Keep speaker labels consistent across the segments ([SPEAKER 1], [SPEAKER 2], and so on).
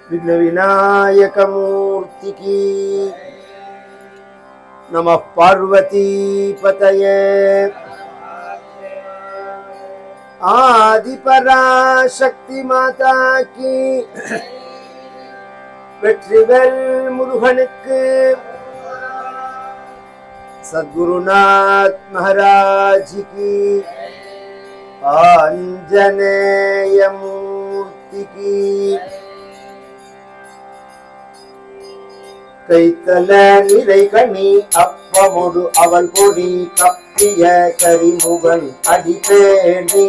[SPEAKER 1] विघ्न विनायक मूर्ति की नमः पार्वती पतये आदि पराशक्ति माता की வெற்றிவேல் முருகனுக்கு सद्गुरुनाथ महाराज की आंजनेय मूर्ति की கைத்தல நிறைகணி அப்பமுடு அவள் பொடி கப்பிய கரிமுகன் அடிபேணி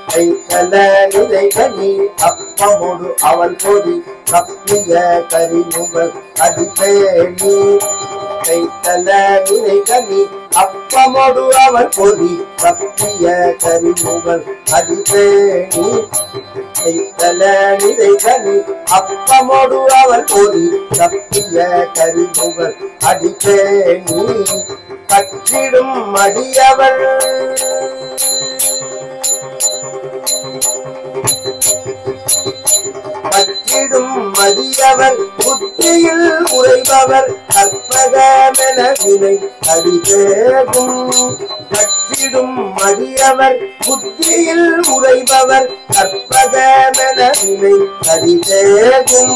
[SPEAKER 1] கைத்தல நிறைகணி அப்பமுடு அவள் பொடி கப்பிய கரிமுகன் அடிபேணி கைத்தல நிறைகணி அப்பமுடு அவள் பொடி கப்பிய கரிமுகன் அடிபேணி கைத்தல நிறைகணி அப்பமுடு அவள் பொடி கப்பிய கரிமுகன் அடிபேணி கற்றிடும் மடியவள் கற்றிடும் மடியவர் புத்தியில் உரைபவர் கற்பகமென வினை அடிபேகும் கற்றிடும் மடியவர் புத்தியில் உரைபவர் கற்பகமென வினை அடிபேகும்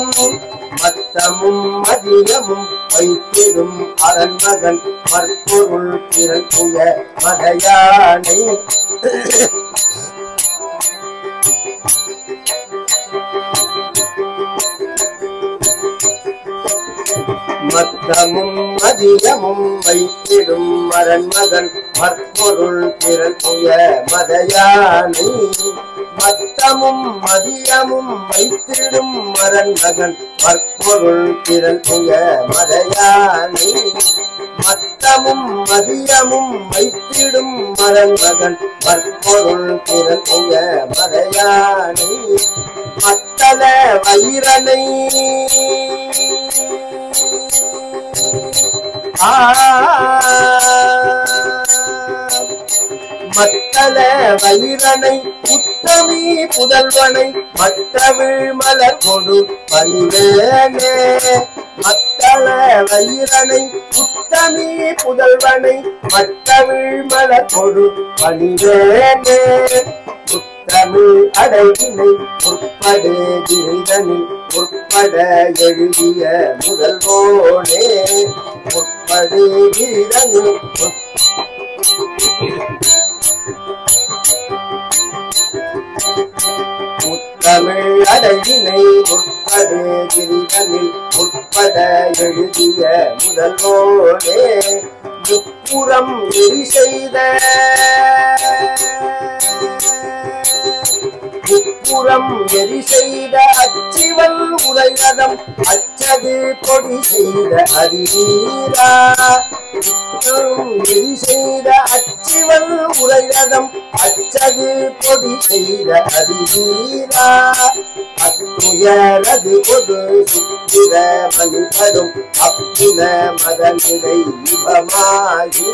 [SPEAKER 1] மத்தமும் மதியமும் வைத்திடும் அரண்மகன் மற்பொருள் பிறக்குய மதையானை மத்தமும் மதியமும் வைத்திடும் அரண்மகன் மற்பொருள் பிறக்குய மதையானை மத்தமும் மதியமும் வைத்திடும் அரண்மகன் மற்பொருள் பிறக்குய மதையானை மத்தமும் மதியமும் வைத்திடும் அரண்மகன் மற்பொருள் பிறக்குய மதையானை மத்தல வயிரனை மத்தல வயிரனை உத்தமி புதல்வனை மற்றவிழ் மலர் கொடு பணிவேனே மத்தல வயிரனை உத்தமி புதல்வனை மற்றவிழ் மலர் கொடு பணிவேனே தமிழ் அடைவினை உட்படே கிரிதனில் உட்பட எழுதிய முதல்வோனே உட்படே கிரிதனில் முத்தமிழ் அடைவினை உட்படே கிரிதனில் உட்பட எழுதிய முதல்வோனே முப்புறம் எரி செய்த முப்புறம் எரி செய்த அச்சிவல் உரையதம் அச்சது கொடி செய்த அறிவீரா எரி செய்த அச்சிவல் உரையதம் அச்சது கொடி செய்த அறிவீரா அத்துயரது கொடு சுத்திர மணிபடும் அப்பின மதனிடை விபமாகி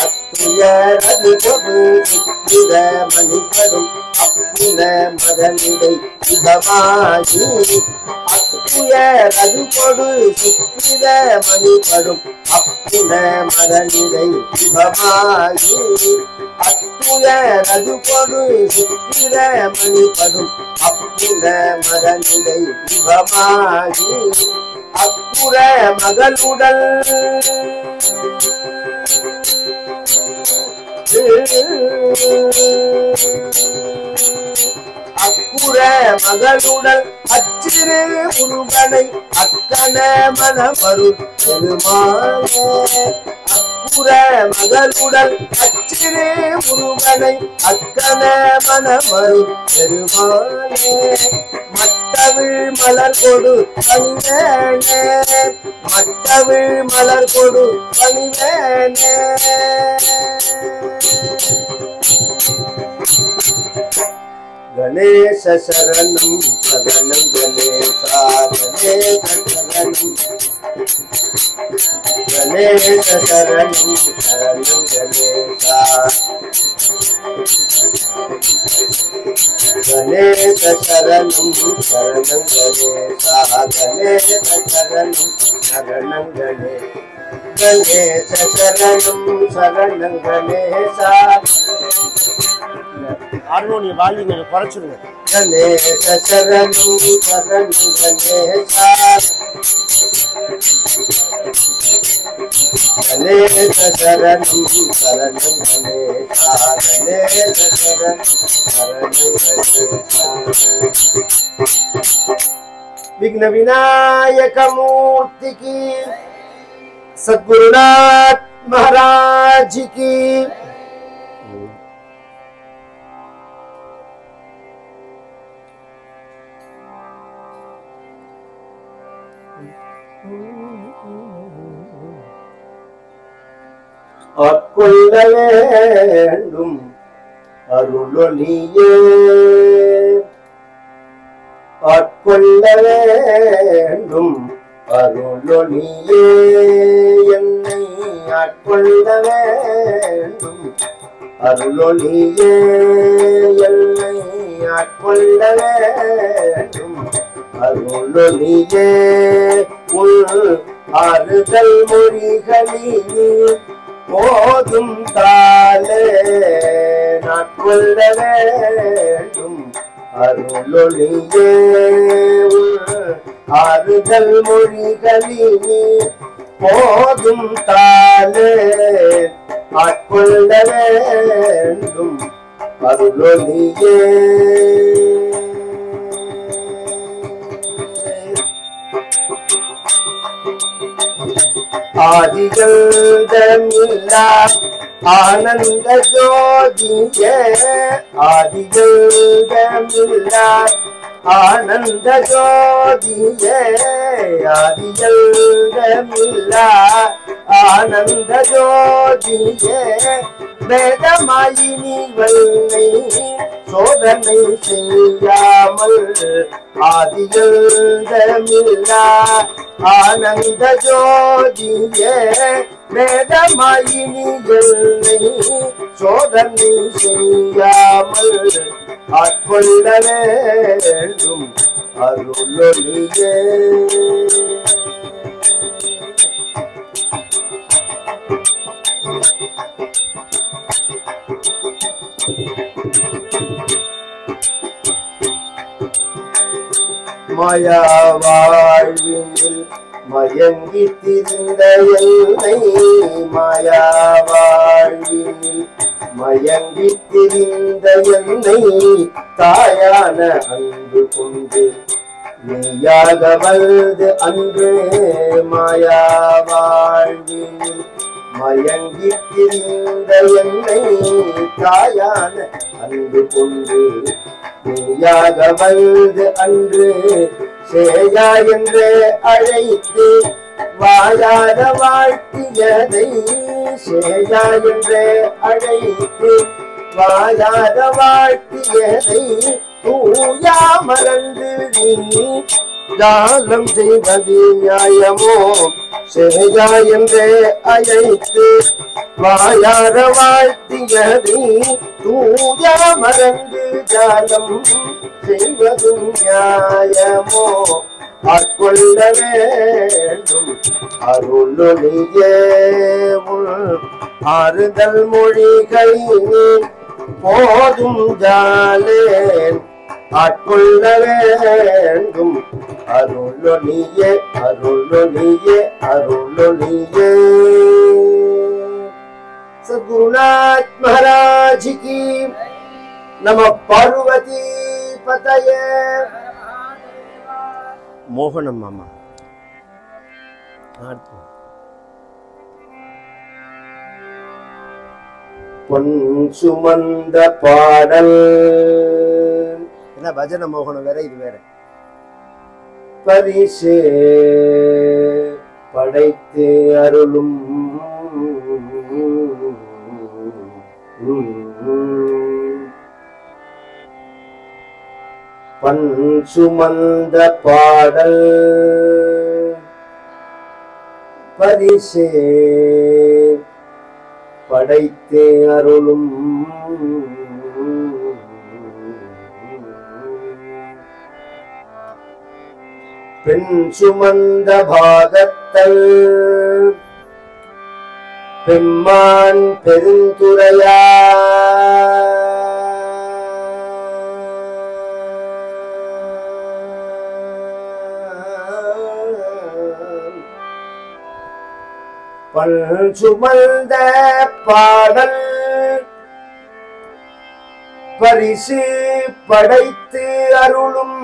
[SPEAKER 1] அத்துயரது கொடு சுத்திர மணிபடும் அப்பின மதனிடை விபமாகி அத்துயரது கொடு சுத்திர மணிபடும் அப்பின மதனிடை விபமாகி அத்துயரது கொடு சுத்திர மணிபடும் அப்புற மதனிடை விபமாகி அப்புற மகளுடல் அக்குற மகளுடல் அச்சிறு முருகனை அக்கன மனமருள் பெருமானே அக்குற மகளுடல் அச்சிறு முருகனை அக்கன மனமருள் பெருமானே மட்டவிழ் மலர் கொடு பணிவேனே மட்டவிழ் மலர் கொடு பணிவேனே கணேச சரணம் சரணம் கணேசா கணேச சரணம் கணேச சரணம் சரணம் கணேசா கணேச சரணம் சரணம் கணேசா கணேச சரணம் சரணம் கணேச சரணம் சரணம் கணேசா
[SPEAKER 2] ஹார்மோனிய வால்யூம் கொஞ்சம் குறைச்சிருங்க.
[SPEAKER 1] கணேச சரணம் சரணம் கணேசா கணேச சரணம் சரணம் கணேசா கணேச சரணம் சரணம் கணேசா விக்ன விநாயக மூர்த்தி की सद्गुरुनाथ महाराज की ஆட்கொள்ள வேண்டும் அருளொளியே ஆட்கொள்ள வேண்டும் அருளொளியே என்னை ஆட்கொள்ள வேண்டும் அருளொளியே என்னை ஆட்கொள்ள வேண்டும் அருளொளியே உள் ஆறுதல் மொழிகளில் போதும் தாலே நாட்கொள்ள வேண்டும் அருளொளியே ஆறுதல் மொழிகளில் போதும் தாலே ஆட்கொள்ள வேண்டும் அருளொளியே ஆதிகந்தமில்லா ஆனந்த ஜோதியே ஆதிகந்தமில்லா ஆனந்த ஜோதியே ஆதிகந்தமில்லா ஆனந்த ஜோதியே வேதமாயினி வல்லை சோதனை செய்யாமல் ஆதிகந்தமில்லா ஆனந்த ஜோதியே வேதமாயினி வல்லை சோதனை செய்யாமல் ஆட்கொள்ள வேண்டும் அருளொளியே மாயா வாழ்வினில் மயங்கி திரிந்த என்னை மாயா வாழ்வினில் மயங்கி திரிந்த என்னை தாயான அன்பு கொண்டு நீயாக வந்து அன்று மாயா வாழ்வினில் மயங்கி திரிந்த என்னை தாயான அன்பு கொண்டு நீயாக வந்து அன்று சேயா என்று அழைத்து வாயாத வாழ்த்தியதை சேயா என்று அழைத்து வாயாத வாழ்த்தியதை தூயா மறந்து நீ ஜாலம் செய்வது நியாயமோ சேயா என்று அழைத்து வாயாத வாழ்த்தியதை தூயா மறந்து ஜாலம் செய்வதும் நியாயமோ ஆட்கொள்ள வேண்டும் அருளொளியே ஆறுதல் மொழிகளில் போதும் ஜாலேன் ஆட்கொள்ள வேண்டும் அருளொளியே அருளொளியே அருளொளியே सद्गुरुनाथ महाराज की नमः पार्वती पतये मोहनम मामा பொன் சுமந்த பாடல் என்ன பஜன மோகனம் வேற இது வேற பரிசே படைத்து அருளும் பண் சுமந்த பாடல் பரிசே படைத்தே அருளும் பெண் சுமந்த பாகத்தல் பெம்மான் பெருந்துரையா பல் சுமந்த பாடல் பரிசு படைத்து அருளும்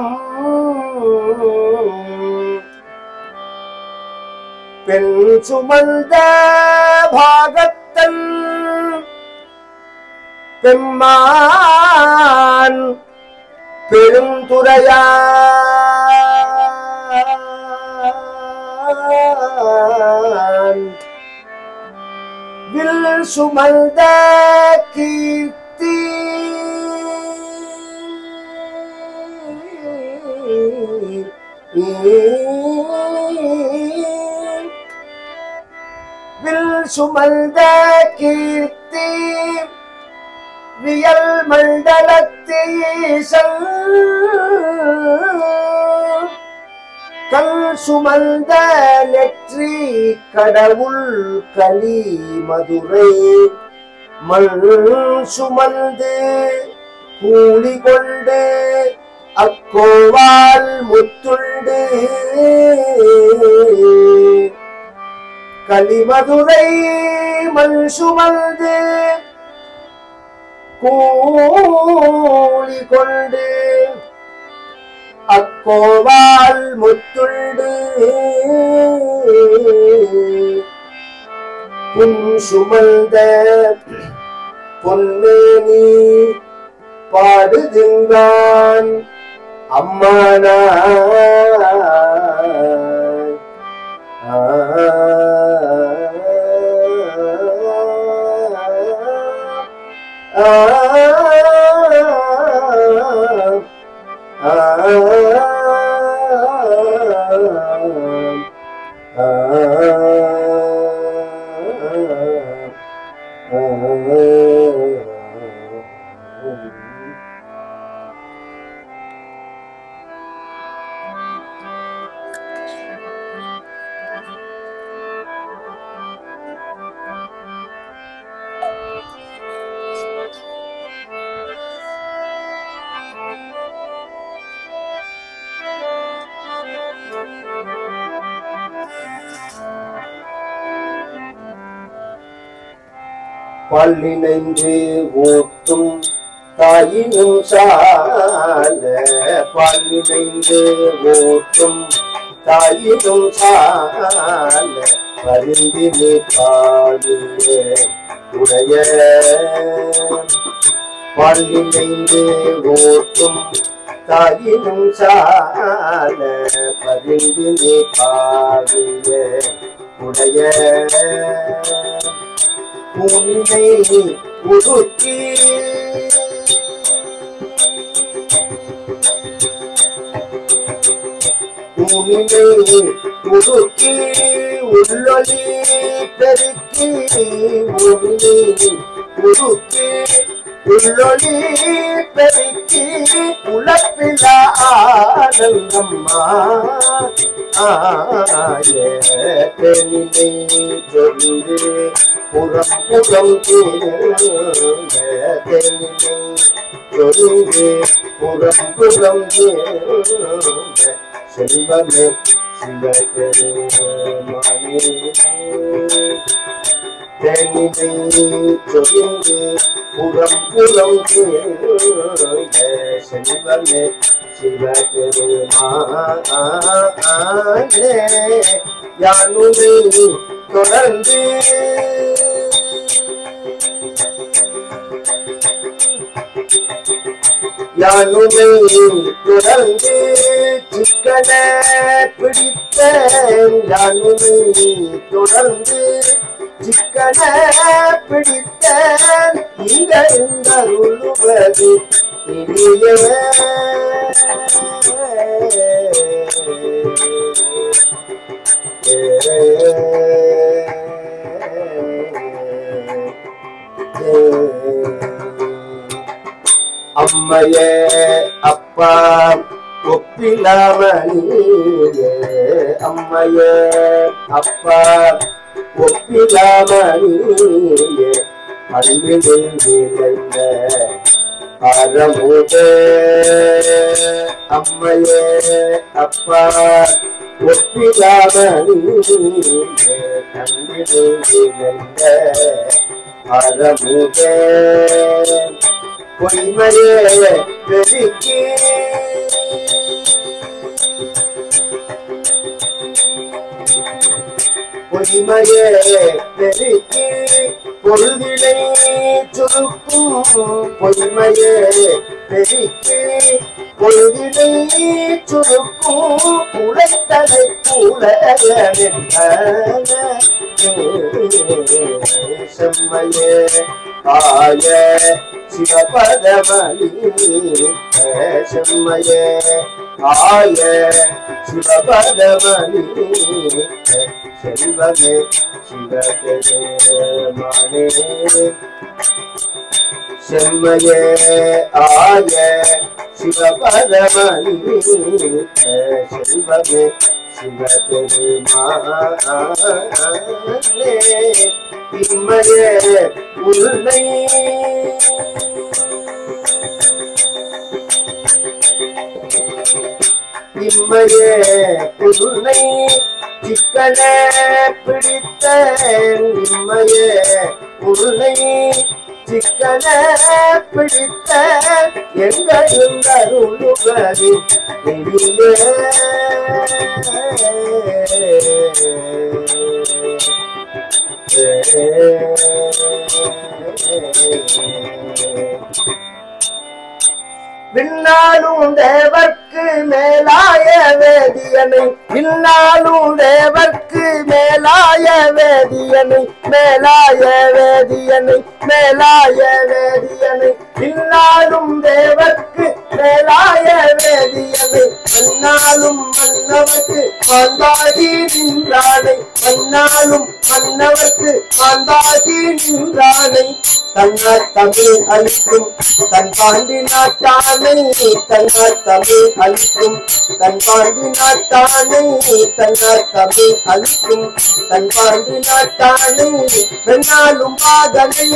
[SPEAKER 1] பெண் சுமந்த பாகத்தன் பெம்மான் பெருந்துரையான் வில் சுமந்த கீர்த்தி வில் சுமந்த கீர்த்தி வியல் மண்டலத்தீசல் கல் சுமந்த நெற்றி கடவுள் கலி மதுரை மல் சுமந்து கூலி கொண்டு அக்கோவால் முத்துண்டு கலிமதுரை மல் சுமந்து கூலி கொண்டு அக்கோவால் முத்துண்டு புன் சுமந்த பொன்னேனி பாடுகின்றான் அம்மானா பல்லினைந்து ஓட்டும் தாயினும் சால பல்லினைந்து ஓட்டும் தாயினும் சால பரிந்தினி காலிலே உடைய பல்லினைந்து ஓட்டும் தாயினும் சால பரிந்தினி காலிலே உடைய பூமினை உருக்கி பூமினை உருக்கி உள்ளொலி பெருக்கி பூமினை உருக்கி உள்ளொலி பெருக்கி உலப்பில ஆனந்தம்மா ஆயினை சொல்லு புறம் புறம் சொல்லு புறம் புறம் செல்வமே சிவபெருமானே தேனினை சொல்லு புறம் புறம் செல்வமே சிவபெருமானே யானுனை தொடர்ந்து யானுனை தொடர்ந்து சிக்கன பிடித்த யானுனை தொடர்ந்து சிக்கன பிடித்த இங்க அருளுவது அம்மையே அப்பா ஒப்பிலாமணியே அம்மையே அப்பா ஒப்பிலாமணியே அன்பினில் விளைந்த அறமுதே அம்மையே அப்பா ஒப்பிலாமணியே அன்பினில் விளைந்த அறமுதே பொய்மையே பெருக்கி பொய்மையே பெருக்கி பொழுதினை சுருக்கும் பொய்மையே பெருக்கி பொழுதினை சுருக்கும் உழைத்தலை செம்மையே ஆய சிவபதமணி செம்மையே ஆய சிவபதமணி செல்வமே சிவபெருமானே செம்மையே ஆய சிவபதமணி செல்வமே சிவபெருமானே இம்மையே உன்னை இம்மையே உன்னை சிக்கன பிடித்த இம்மையே உன்னை சிக்கன பிடித்த எங்கையும் அருளுவதி விண்ணாலும் தேவர்க்கு மேலாய வேதியனை விண்ணாலும் தேவர்க்கு மேலாய வேதியனை மேலாய வேதியனை மேலாய வேதியனை விண்ணாலும் தேவர்க்கு மேலாய வேதியனை மன்னாலும் மன்னவர்க்கு மாந்தாகி நின்றானை மன்னாலும் மன்னவர்க்கு மாந்தாகி நின்றானை தன்னார் தமிழ் அளிக்கும் தன் பாண்டி நாட்டானை தன்னார் தமிழ் அளிக்கும் தன் பாண்டி நாட்டானை தன்னார் தமிழ் அளிக்கும் தன் பாண்டி நாட்டானை வெண்ணாலும் பாதனை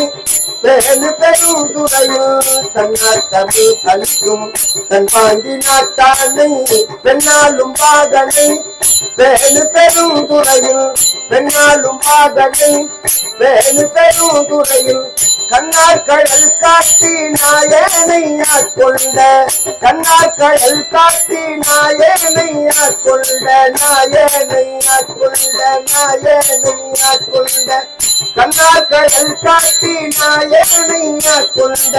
[SPEAKER 1] பேரு பெரும் துறையில் தன்னார் தமிழ் அளிக்கும் தன் பாண்டி நாட்டானை வெண்ணாலும் பாதனை பேரு பெரும் துறையில் வெண்ணாலும் பாதனை பேரு பெரும் துறையில் கண்ணார் கடல் காட்டி நாயனை ஆட்கொண்ட கண்ணார் கடல் காட்டி நாயனை ஆட்கொண்ட நாயனை ஆட்கொண்ட நாயனை ஆட்கொண்ட கண்ணார் கடல் காட்டி நாயனை ஆட்கொண்ட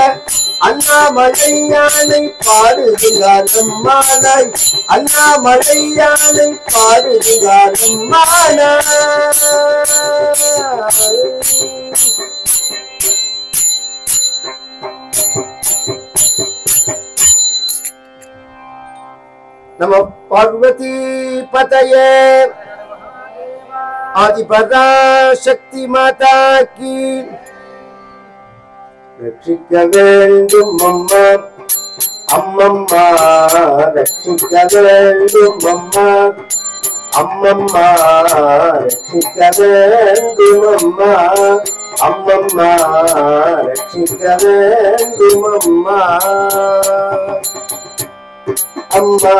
[SPEAKER 1] அண்ணாமலை யானை பாடுகிறார் அம்மானாய் அண்ணாமலை யானை பாடுகிறார் அம்மானாய் நம பார்வதி பதயே ஆதிபரா சக்தி மாதா கி ரட்சிக்க வேண்டும் அம்மா அம்மம்மா ரட்சிக்க வேண்டும் அம்மா அம்மம்மா ரட்சிக்க வேண்டும் அம்மா அம்மம்மா ரட்சிக்க வேண்டும் அம்மா அம்மா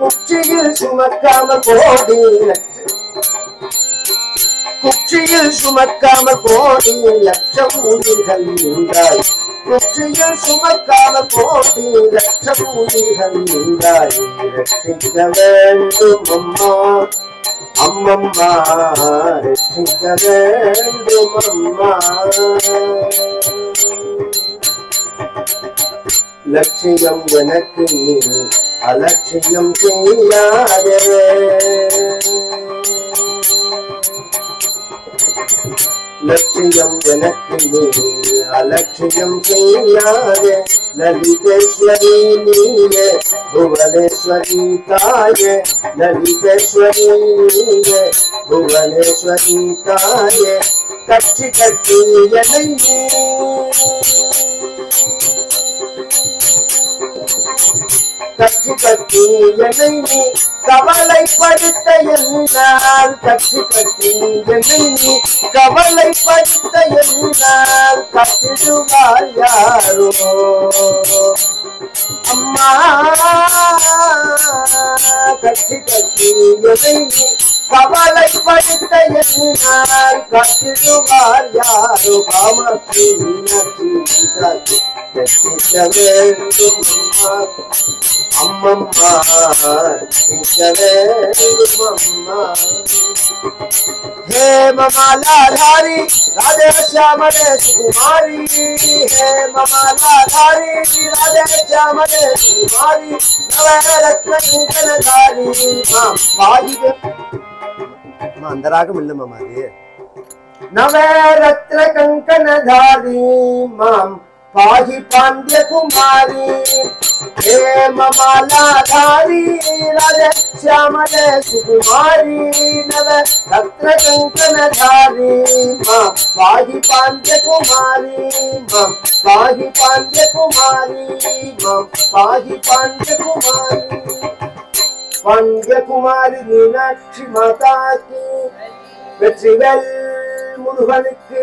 [SPEAKER 1] குச்சியில் சுமக்காம கோடி குச்சியில் சுமக்காம கோடி லட்சம் உயிர்கள் உண்டாய் குச்சியில் சுமக்காம கோடி லட்சம் உயிர்கள் உண்டாய் ரட்சிக்க வேண்டும் அம்மா அம்மம்மா ரட்சிக்க வேண்டும் அம்மா லட்சியம் எனக்கு நீ அலட்சியம் செய்யாதே. லட்சியம் எனக்கு நீ அலட்சியம் செய்யாதே. லலிதேஸ்வரி நீயே புவனேஸ்வரி தாயே. லலிதேஸ்வரி நீயே புவனேஸ்வரி தாயே. கட்சி கட்டி என்னை நீ கட்சி கட்டி என்னை நீ கவலைப்படுத்த என்னால். கட்சி கட்டி என்னை நீ கவலைப்படுத்த என்னால். கட்டிடுவார் யாரோ அம்மா. கட்சி கட்டி என்னை நீ கவலைப்படுத்த என்னால். கட்டிடுவார் யாரோ காமத்தி மீனாட்சி ரட்சிக்க வேண்டும் அம்மம்மா. ரட்சிக்க வேண்டும் அம்மா. हे ममालाधारी राधे श्यामले सुकुमारी. हे ममालाधारी राधे श्यामले सुकुमारी. नवरत्न कंकणधारी मां पाहि. அந்த ராகம் இல்ல மாமா அது. நவரத்ன कंकणधारी मां पाहि पांड्य कुमारी. हे ममालाधारी राधे श्यामले सुकुमारी. नवरत्न कंकणधारी मां पाहि पांड्य कुमारी. मां पाहि पांड्य कुमारी. मां पाहि पांड्य कुमारी. पांड्य कुमारी मीनाक्षी माता की வெற்றிவேல் முருகனுக்கு.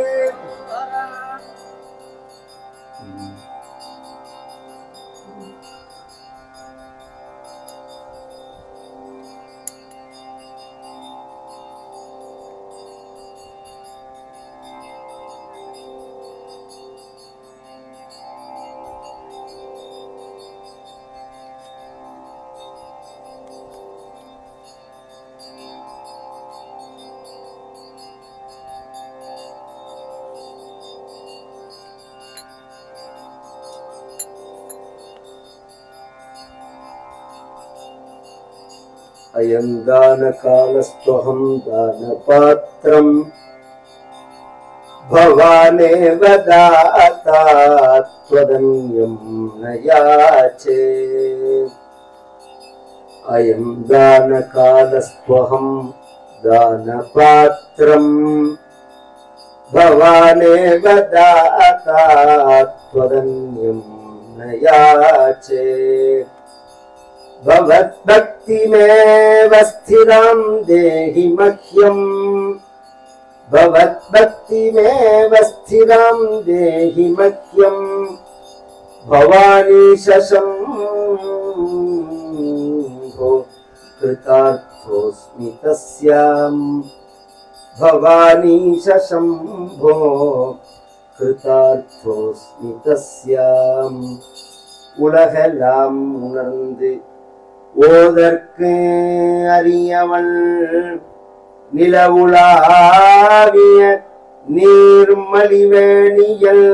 [SPEAKER 1] अयं दानकालस्त्वहं दानपात्रं भवानेव दाता त्वदन्यं न याचे. अयं दानकालस्त्वहं दानपात्रं भवानेव दाता त्वदन्यं न याचे. भवद्भक्तिमेव स्थिरां देहि मह्यं. भवद्भक्तिमेव स्थिरां देहि मह्यं. भवानी शशंभो कृतार्थोऽस्मि तस्यां. भवानी शशंभो कृतार्थोऽस्मि तस्यां. உலகெல்லாம் உணர்ந்து ஓதற்கு அறியவள் நிலவுலாவிய நீர்மலிவேணியல்.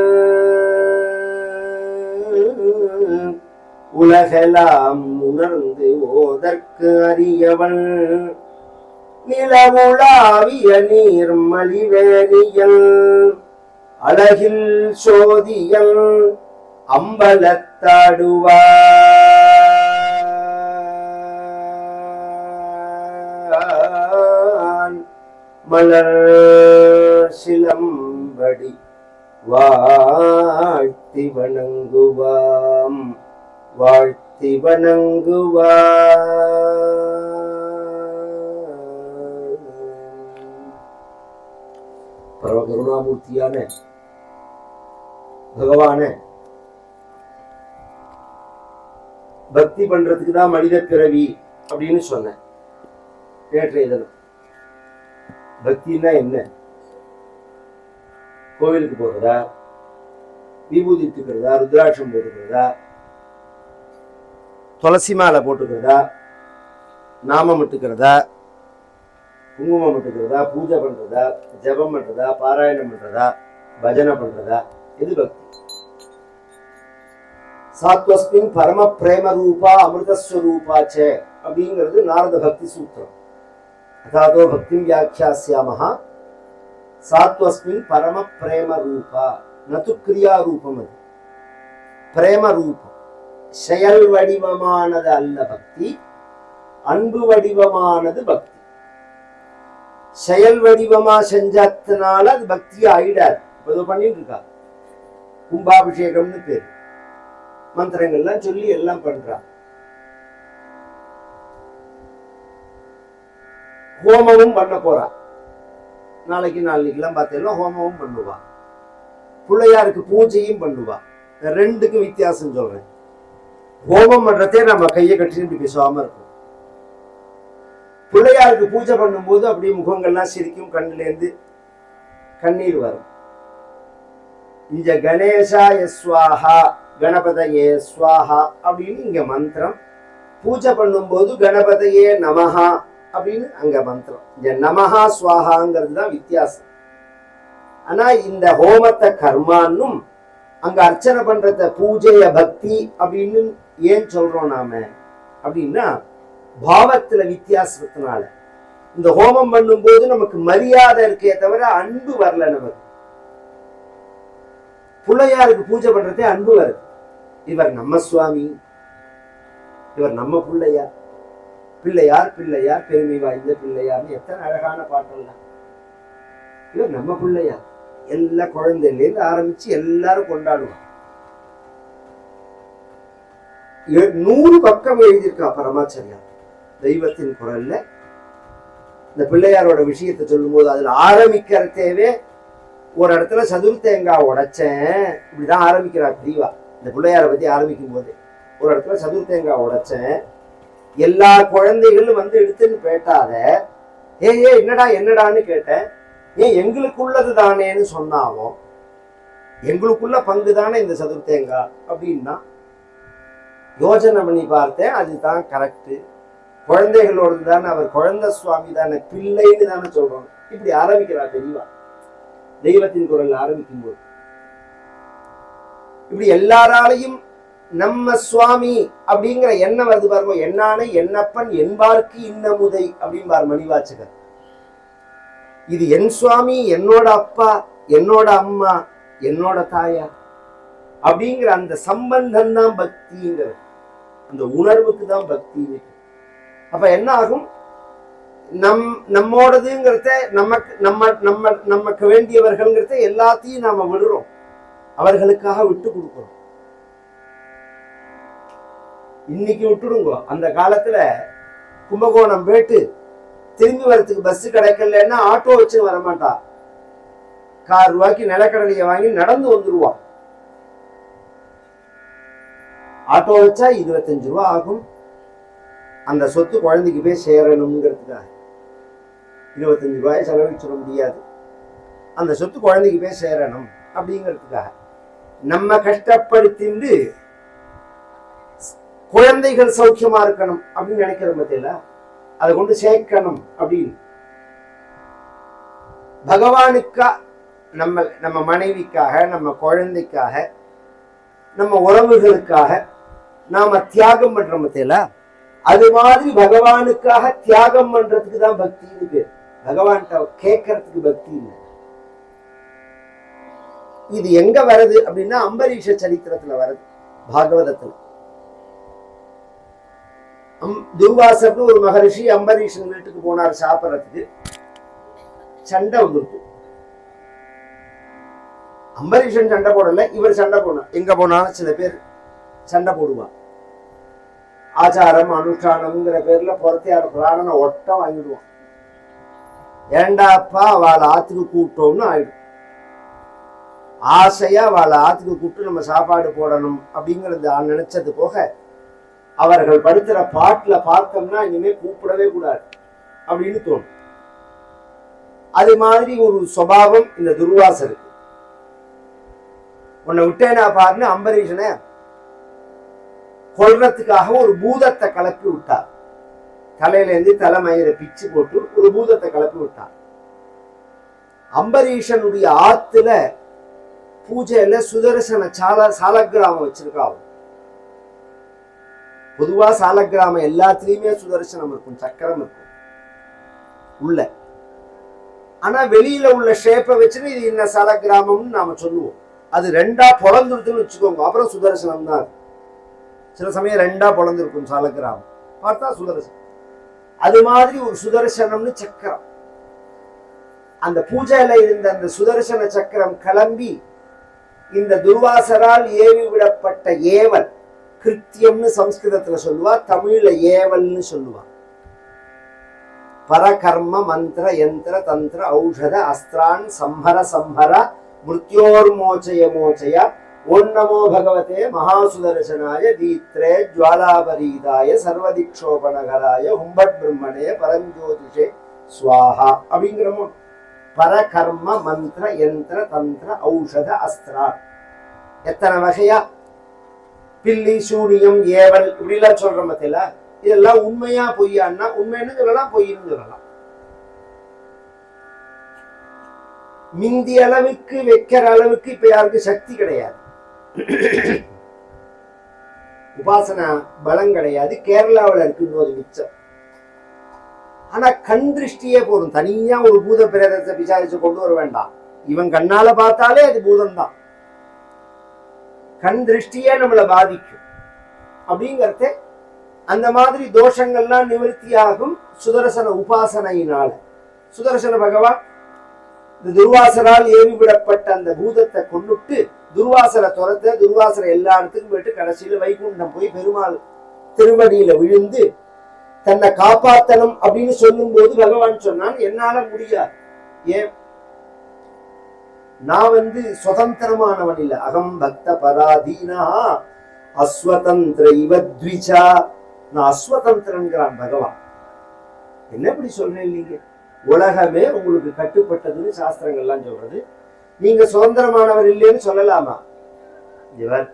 [SPEAKER 1] உலகெல்லாம் உணர்ந்து ஓதற்கு அறியவள் நிலவுலாவிய நீர்மலிவேணியல். அழகில் சோதியல் அம்பலத்தாடுவான். மலர் சிலம்படி வாழ்த்தி வணங்குவாம். வாழ்த்தி வணங்குவாம். பரம கருணாமூர்த்தியான பகவான பக்தி பண்றதுக்கு தான் மனித பிறவி அப்படின்னு சொன்னேன் நேற்றைய தினம். பக்தின்னா என்ன? கோவிலுக்கு போகிறதா, விபூதி இட்டுக்கிறதா, ருத்ராட்சம் போட்டுக்கிறதா, துளசி மாலை போட்டுக்கிறதா, நாமம் இட்டுக்கிறதா, குங்குமம் இட்டுக்கிறதா, பூஜை பண்றதா, ஜபம் பண்றதா, பாராயணம் பண்றதா, பஜனை பண்றதா, எது பக்தி? சாத்வஸ்மின் பரம பிரேம ரூபா அமிர்தஸ்வரூபாச்ச அப்படிங்கிறது நாரத பக்தி சூத்திரம். அதாதோ பக்தி வியாக்கியாஸ்யாமஹ சாத்வஸ்மின் பரம பிரேம ரூபா நது கிரியா ரூபம். அது பிரேம ரூபம், செயல் வடிவமானது அல்ல பக்தி, அன்பு வடிவமானது பக்தி. செயல் வடிவமா செஞ்சதுனால அது பக்தியா ஆயிடாது. இப்போ பண்ணிட்டு இருக்கா கும்பாபிஷேகம்னு பேரு, மந்திரங்கள்லாம் சொல்லி எல்லாம் பண்றா. ஹோமமும் பண்ண போறா. நாளைக்கு நாளைக்கெல்லாம் பார்த்தீங்கன்னா ஹோமமும் பண்ணுவா. பிள்ளையாருக்கு பூஜையும் பண்ணுவா. ரெண்டுக்கும் வித்தியாசம் சொல்றேன். ஹோமம் பண்றதே நம்ம கையை கட்டிட்டு பேசாம இருக்கும். பிள்ளையாருக்கு பூஜை பண்ணும்போது அப்படியே முகங்கள்லாம் சிரிக்கும், கண்ணிலேருந்து கண்ணீர் வரும். இங்க கணேசாய ஸ்வாஹா கணபதையே ஸ்வாஹா அப்படின்னு இங்க மந்திரம். பூஜை பண்ணும்போது கணபதையே நமஹா அப்படின்னு அங்க மந்திரம். இங்க நமஹா ஸ்வாஹாங்கிறது தான் வித்தியாசம். ஆனா இந்த ஹோமத்தை கர்மான்னும் அங்க அர்ச்சனை பண்றத பூஜைய பக்தி அப்படின்னு ஏன் சொல்றோம் நாம அப்படின்னா, பாவத்துல வித்தியாசத்தினால. இந்த ஹோமம் பண்ணும் போது நமக்கு மரியாதை இருக்கே தவிர அன்பு வரல. நமக்கு பிள்ளையாருக்கு பூஜை பண்றதே அன்பு வருது. இவர் நம்ம சுவாமி, இவர் நம்ம பிள்ளையார், பிள்ளையார் பிள்ளையார் பெருமை வாய்ந்த பிள்ளையார்னு எத்தனை அழகான பாட்டெல்லாம். இவர் நம்ம பிள்ளையார். எல்லா குழந்தையிலேருந்து ஆரம்பிச்சு எல்லாரும் கொண்டாடுவாங்க. 100 பக்கம் எழுதியிருக்கா பரமாச்சாரியா தெய்வத்தின் குரல்ல. இந்த பிள்ளையாரோட விஷயத்தை சொல்லும் போது அதுல ஆரம்பிக்கிறதேவே ஒரு இடத்துல சதுர்த்தேங்காய் உடைச்சேன், இப்படிதான் ஆரம்பிக்கிறார் பிரிவா. இந்த பிள்ளையாரை பத்தி ஆரம்பிக்கும் போது ஒரு இடத்துல சதுர்த்தேங்காய் உடைச்சேன், எல்லா குழந்தைகளும் வந்து எடுத்துன்னு போயிட்டாத, ஏ என்னடா என்னடான்னு கேட்டேன். ஏன் எங்களுக்குள்ளது தானேன்னு சொன்னாவோ, எங்களுக்குள்ள பங்கு தானே இந்த சதுர்த்தேங்காய் அப்படின்னா யோசனை பண்ணி பார்த்தேன். அதுதான் கரெக்டு, குழந்தைகளோடு தானே, அவர் குழந்தை சுவாமி தானே, பிள்ளைன்னு தானே சொல்றோம். இப்படி ஆரம்பிக்கிறார் தெளிவா தெய்வத்தின் குரல் ஆரம்பிக்கும் போது. இப்படி எல்லாராலையும் நம்ம சுவாமி அப்படிங்கிற எண்ணம் வருது பாருங்க. என்னானே என்னப்பன் என்பார்க்கு இன்னமுதை அப்படின்பார் மணிவாச்சகர். இது என் சுவாமி, என்னோட அப்பா, என்னோட அம்மா, என்னோட தாயா அப்படிங்கிற அந்த சம்பந்தம் தான் பக்திங்கிறது. அந்த உணர்வுக்கு தான் பக்தி. அப்ப என்ன ஆகும், நம்மோடதுங்கிறத நமக்கு வேண்டியவர்கள்ங்கிறத எல்லாத்தையும் நாம விடுறோம், அவர்களுக்காக விட்டு கொடுக்கிறோம். இன்னைக்கு விட்டுடுங்க. அந்த காலத்துல கும்பகோணம் போயிட்டு திரும்பி வரத்துக்கு பஸ் கிடைக்கலன்னா ஆட்டோ வச்சு வரமாட்டா. 1,000 ரூபாய்க்கு நிலக்கடலையை வாங்கி நடந்து வந்துருவான். ஆட்டோ வச்சா 25 ரூபா ஆகும். அந்த சொத்து குழந்தைக்கு போய் சேரணுங்கிறதுக்காக 25 ரூபாயை செலவழிச்சிட முடியாது. அந்த சொத்து குழந்தைக்கு போய் சேரணும் அப்படிங்கிறதுக்காக நம்ம கஷ்டப்படுத்திட்டு குழந்தைகள் சௌக்கியமா இருக்கணும் அப்படின்னு நினைக்கிற பத்தியில அதை கொண்டு சேர்க்கணும் அப்படின்னு பகவானுக்கா, நம்ம மனைவிக்காக, நம்ம குழந்தைக்காக, நம்ம உறவுகளுக்காக நாம தியாகம் பண்ற பத்தியில அது மாதிரி பகவானுக்காக தியாகம் பண்றதுக்கு தான் பக்தின்னு பேர். பகவான்கிட்ட கேட்கறதுக்கு பக்தி இல்லை. இது எங்க வருது அப்படின்னா அம்பரீஷ சரித்திரத்துல வருது, பாகவதத்துல. துர்வாசர்னு ஒரு மகரிஷி அம்பரீஷன் வீட்டுக்கு போனார் சாப்பிடறதுக்கு. சண்டை வந்துருக்கு. அம்பரீஷன் சண்டை போடல, இவர் சண்டை போனார். எங்க போனாலும் சில பேர் சண்டை போடுவான். ஆச்சாரம் அனுஷ்டானம்ங்கிற பேர்ல பொறுத்தையார் பிராணனை ஒட்டம் வாங்கிடுவான். ஏண்டாப்பா அவளை ஆத்துக்கு கூப்பிட்டோம்னு ஆயிடும். ஆசையா அவளை ஆத்துக்கு கூப்பிட்டு நம்ம சாப்பாடு போடணும் அப்படிங்கிறது நினைச்சது போக, அவர்கள் படுத்துற பாட்டுல பார்த்தோம்னா இனிமே கூப்பிடவே கூடாது அப்படின்னு தோணும். அது மாதிரி ஒரு சுபாவம் இந்த துர்வாசருக்கு. உன்னை விட்டேனா பாருன்னு அம்பரீஷனை கொல்றதுக்காக ஒரு பூதத்தை கலப்பி விட்டார். தலையில இருந்து தலைமயிரை பிச்சு போட்டு ஒரு பூதத்தை கலப்பி விட்டார். அம்பரீஷனுடைய ஆத்துல பூஜையில சுதர்சன சாலக்கிராமம் வச்சிருக்கா. பொதுவா சாலக்கிராமம் எல்லாத்துலயுமே சுதர்சனம் இருக்கும், சக்கரம் இருக்கும் உள்ள. ஆனா வெளியில உள்ள ஷேப்பை வச்சுன்னு இது என்ன சாலக்கிராமம்னு நாம சொல்லுவோம். அது ரெண்டா பொழந்துருக்குன்னு வச்சுக்கோங்க, அப்புறம் சுதர்சனம் தான். சில சமயம் ரெண்டா பொழந்திருக்கும் சாலக்கிராமம், பார்த்தா சுதர்சனம். அது மாதிரி ஒரு சுதர்சனம்னு சக்கரம். அந்த பூஜையில இருந்த அந்த சுதர்சன சக்கரம் கிளம்பி இந்த துர்வாசரால் ஏவி விடப்பட்ட ஏவல், கிருத்தியம்னு சம்ஸ்கிருதத்துல சொல்லுவா, தமிழ்ல ஏவல்னு சொல்லுவா. பரகர்ம மந்திர யந்திர தந்திர ஔஷத அஸ்திரான் சம்ஹர சம்ஹர மிருத்யோர்மோச்சய மோச்சய ஓம் நமோ பகவதே மகாசுதர்சனாய தீத்ரே ஜுவாலாபரீதாய சர்வதிக்ஷோபனகராய ஹும்பட் பிரம்மணே பரஞ்சோதிஷே ஸ்வாஹா அப்படிங்கிறமோ. பரகர்ம மந்திர யந்திர தந்திர ஔஷத அஸ்திரா, எத்தனை வகையா பில்லி சூனியம் ஏவல் இப்படிலாம் சொல்ற மத்தியில இதெல்லாம் உண்மையா பொய்யான்னா உண்மைன்னு சொல்லலாம், பொய்ன்னு சொல்லலாம். மிந்தி அளவுக்கு வைக்கிற அளவுக்கு இப்ப யாருக்கு சக்தி கிடையாது, உபாசனா பலம் கிடையாது. கேரளாவில் இருக்கு இன்னொரு மிச்சம். ஆனா கண் திருஷ்டியே போதும், தனியா ஒரு பூத பிரேதத்தை விசாரிச்சு கொண்டு வர வேண்டாம். இவன் கண்ணால பார்த்தாலே அது பூதம் தான். கண் திருஷ்டியே நம்மளை பாதிக்கும் அப்படிங்கறது. அந்த மாதிரி தோஷங்கள்லாம் நிவர்த்தியாகும் சுதர்சன உபாசனையினால. சுதர்சன பகவான் இந்த துர்வாசரால் ஏவி விடப்பட்ட அந்த பூதத்தை கொண்டுட்டு துர்வாசரை துரத்த, துர்வாசரை எல்லா இடத்துக்கும் போயிட்டு கடைசியில வைகுண்டம் போய் பெருமாள் திருவடியில விழுந்து தன்னை காப்பாத்தணும் அப்படின்னு சொல்லும் போது பகவான் சொன்னான், என்னால முடியாது. ஏன்? நான் சுதந்திரமானவன் இல்லை. அகம் பக்த பராதீனா அஸ்வதந்திர இவத்விஜா. நான் அஸ்வதந்திரங்கிறான் பகவான். என்ன இப்படி சொல்றேன்? நீங்க உலகமே உங்களுக்கு கட்டுப்பட்டதுன்னு சாஸ்திரங்கள்லாம் சொல்றது. நீங்க சுதந்திரமானவர் இல்லைன்னு சொல்லலாமா? இவர்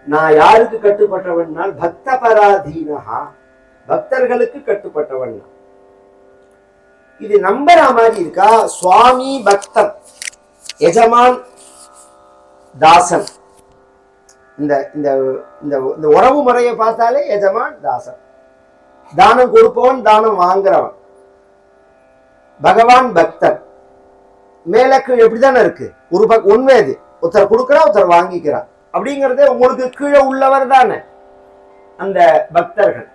[SPEAKER 1] நான் யாருக்கு கட்டுப்பட்டவன்? பக்த பராதீனா, பக்தர்களுக்கு கட்டுப்பட்டவன். இது நம்புற மாதிரி இருக்கா? சுவாமி பக்தன், எஜமான் தாசன். இந்த இந்த இந்த உறவு முறையை பார்த்தாலே எஜமான் தாசன். தானம் கொடுப்பவன், தானம் வாங்குறவன். பகவான் பக்தன். மேலக்கு எப்படித்தானே இருக்கு? ஒரு உண்மை இது. ஒருத்தர் கொடுக்கிறா, ஒருத்தர் வாங்கிக்கிறார் அப்படிங்கறதே உங்களுக்கு கீழே உள்ளவர் தானே அந்த பக்தர்கள்.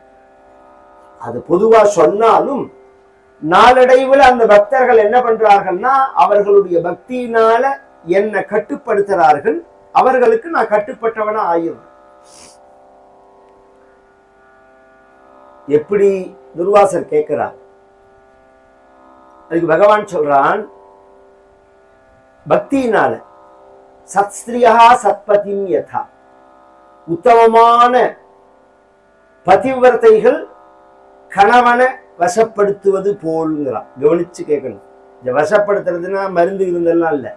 [SPEAKER 1] அது பொதுவா சொன்னாலும் நாளடைவில் அந்த பக்தர்கள் என்ன பண்றார்கள்னா அவர்களுடைய பக்தியினால என்ன கட்டுப்படுத்துறார்கள். அவர்களுக்கு நான் கட்டுப்பட்டவனா ஆயிடுறேன். எப்படி துர்வாசர் கேட்கிறார், அதுக்கு பகவான் சொல்றான், பக்தியினால சத்ஸ்திரியா சத்பதிம் யதா, உத்தமமான பதிவிரதைகள் கணவனை வசப்படுத்துவது போலுங்கிறான். கவனிச்சு கேட்கணும். இந்த வசப்படுத்துறதுன்னா மருந்து இருந்தெல்லாம் இல்லை.